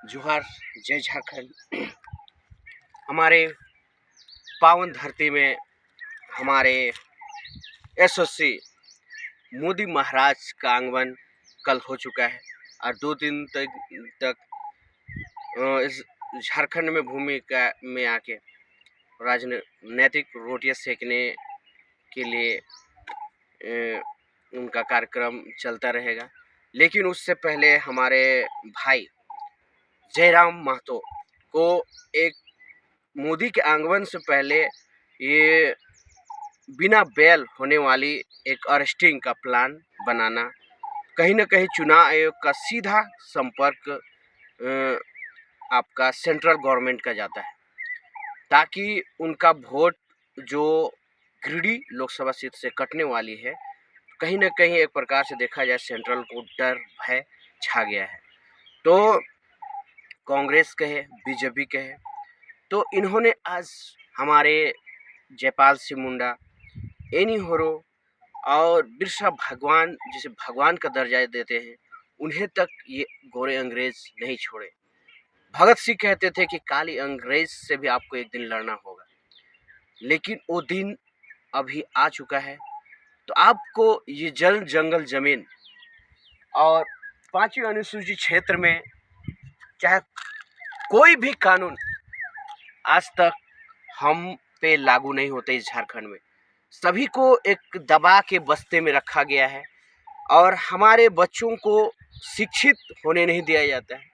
जोहार, जय झारखंड। हमारे पावन धरती में हमारे यशस्वी मोदी महाराज का आगमन कल हो चुका है और 2 दिन तक इस झारखंड में भूमि का में आके राजनीतिक रोटियां सेकने के लिए उनका कार्यक्रम चलता रहेगा। लेकिन उससे पहले हमारे भाई जयराम महतो को एक मोदी के आगमन से पहले ये बिना बेल होने वाली एक अरेस्टिंग का प्लान बनाना, कहीं ना कहीं चुनाव आयोग का सीधा संपर्क आपका सेंट्रल गवर्नमेंट का जाता है, ताकि उनका वोट जो गिरिडीह लोकसभा सीट से कटने वाली है, कहीं ना कहीं एक प्रकार से देखा जाए सेंट्रल को डर भय छा गया है। तो कांग्रेस कहे बीजेपी कहे, तो इन्होंने आज हमारे जयपाल सिंह मुंडा, एनी होरो और बिरसा भगवान, जिसे भगवान का दर्जा देते हैं, उन्हें तक ये गोरे अंग्रेज नहीं छोड़े। भगत सिंह कहते थे कि काली अंग्रेज से भी आपको एक दिन लड़ना होगा, लेकिन वो दिन अभी आ चुका है। तो आपको ये जल जंगल जमीन और 5वीं अनुसूची क्षेत्र में चाहे कोई भी कानून आज तक हम पे लागू नहीं होते इस झारखंड में। सभी को एक दबा के बस्ते में रखा गया है और हमारे बच्चों को शिक्षित होने नहीं दिया जाता है,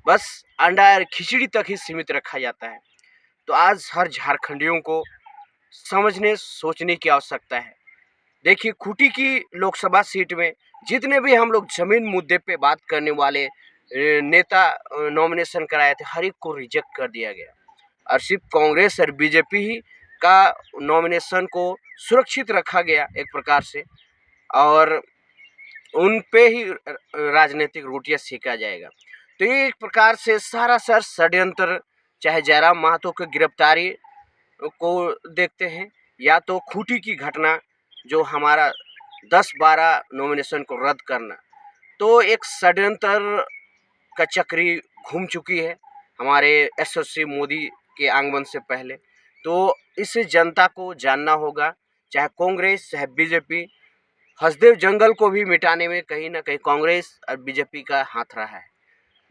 बस अंडा और खिचड़ी तक ही सीमित रखा जाता है। तो आज हर झारखंडियों को समझने सोचने की आवश्यकता है। देखिए, खूंटी की लोकसभा सीट में जितने भी हम लोग जमीन मुद्दे पे बात करने वाले नेता नॉमिनेशन कराए थे, हर एक को रिजेक्ट कर दिया गया और सिर्फ कांग्रेस और बीजेपी ही का नॉमिनेशन को सुरक्षित रखा गया एक प्रकार से, और उन पे ही राजनीतिक रोटियां सेका जाएगा। तो ये एक प्रकार से सारा षड्यंत्र, चाहे जयराम महतो की गिरफ्तारी को देखते हैं या तो खूंटी की घटना जो हमारा 10-12 नॉमिनेशन को रद्द करना, तो एक षड्यंत्र का चक्री घूम चुकी है हमारे यशस्वी मोदी के आगमन से पहले। तो इसे जनता को जानना होगा, चाहे कांग्रेस चाहे बीजेपी। हसदेव जंगल को भी मिटाने में कहीं ना कहीं कांग्रेस और बीजेपी का हाथ रहा है।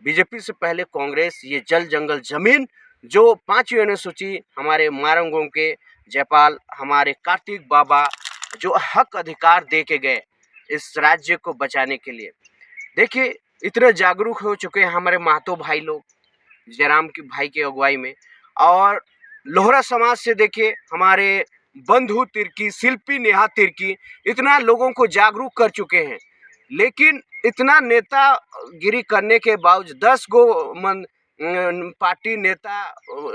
बीजेपी से पहले कांग्रेस ये जल जंगल जमीन जो 5वीं अनुसूची हमारे मारंगों के जयपाल हमारे कार्तिक बाबा जो हक अधिकार दे के गए इस राज्य को बचाने के लिए। देखिए, इतने जागरूक हो चुके हैं हमारे महतो भाई लोग जयराम के भाई की अगुवाई में, और लोहरा समाज से देखिए हमारे बंधु तिर्की, शिल्पी नेहा तिर्की, इतना लोगों को जागरूक कर चुके हैं। लेकिन इतना नेतागिरी करने के बावजूद 10 गो पार्टी नेता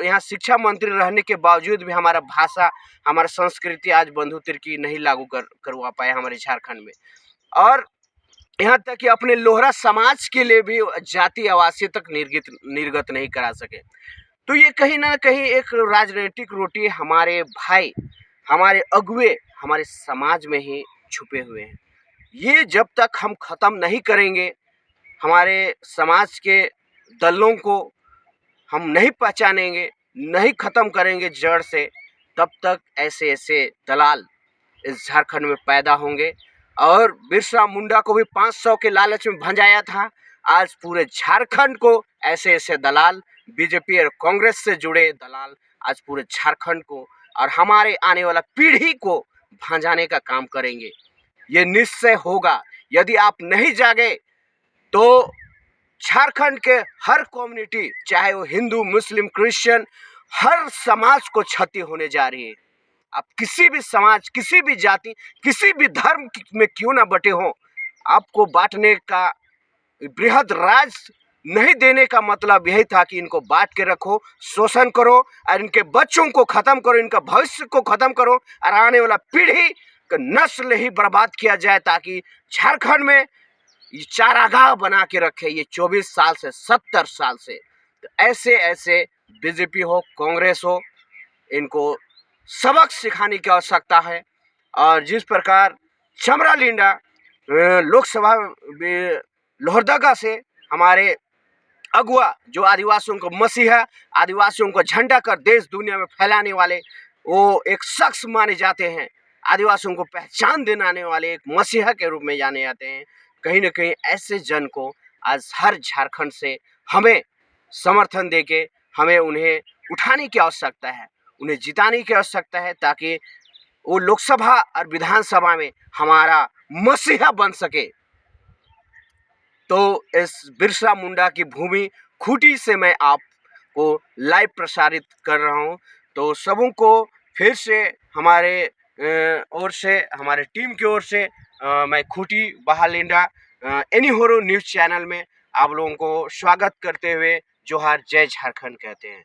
यहाँ शिक्षा मंत्री रहने के बावजूद भी हमारा भाषा, हमारा संस्कृति आज बंधु तिर्की नहीं लागू करवा पाए हमारे झारखंड में। और यहाँ तक कि अपने लोहरा समाज के लिए भी जाति आवासीय तक निर्गत नहीं करा सके। तो ये कहीं ना कहीं एक राजनीतिक रोटी हमारे भाई, हमारे अगुए हमारे समाज में ही छुपे हुए हैं। ये जब तक हम खत्म नहीं करेंगे, हमारे समाज के दलों को हम नहीं पहचानेंगे, नहीं खत्म करेंगे जड़ से, तब तक ऐसे ऐसे दलाल इस झारखंड में पैदा होंगे। और बिरसा मुंडा को भी 500 के लालच में भंजाया था, आज पूरे झारखंड को ऐसे ऐसे दलाल, बीजेपी और कांग्रेस से जुड़े दलाल आज पूरे झारखंड को और हमारे आने वाला पीढ़ी को भंजाने का काम करेंगे। ये निश्चय होगा। यदि आप नहीं जागे तो झारखंड के हर कम्युनिटी, चाहे वो हिंदू, मुस्लिम, क्रिश्चियन, हर समाज को क्षति होने जा रही है। आप किसी भी समाज, किसी भी जाति, किसी भी धर्म में क्यों ना बटे हो, आपको बांटने का, बृहद राज नहीं देने का मतलब यही था कि इनको बांट के रखो, शोषण करो और इनके बच्चों को खत्म करो, इनका भविष्य को खत्म करो और आने वाला पीढ़ी का नस्ल ही बर्बाद किया जाए, ताकि झारखंड में ये चारागाह बना के रखे ये 24 साल से 70 साल से। तो ऐसे ऐसे बीजेपी हो, कांग्रेस हो, इनको सबक सिखाने की आवश्यकता है। और जिस प्रकार चमरा लिंडा लोकसभा लोहरदगा से हमारे अगुआ, जो आदिवासियों को मसीहा, आदिवासियों को झंडा कर देश दुनिया में फैलाने वाले, वो एक शख्स माने जाते हैं। आदिवासियों को पहचान दिलाने वाले एक मसीहा के रूप में जाने जाते हैं। कहीं न कहीं ऐसे जन को आज हर झारखंड से हमें समर्थन देके हमें उन्हें उठाने की आवश्यकता है, उन्हें जिताने की आवश्यकता है, ताकि वो लोकसभा और विधानसभा में हमारा मसीहा बन सके। तो इस बिरसा मुंडा की भूमि खूंटी से मैं आपको लाइव प्रसारित कर रहा हूँ। तो सबों को फिर से हमारे ओर से, हमारे टीम की ओर से मैं खूंटी बहालिंडा एनी होरो न्यूज़ चैनल में आप लोगों को स्वागत करते हुए जोहार, जय झारखंड कहते हैं।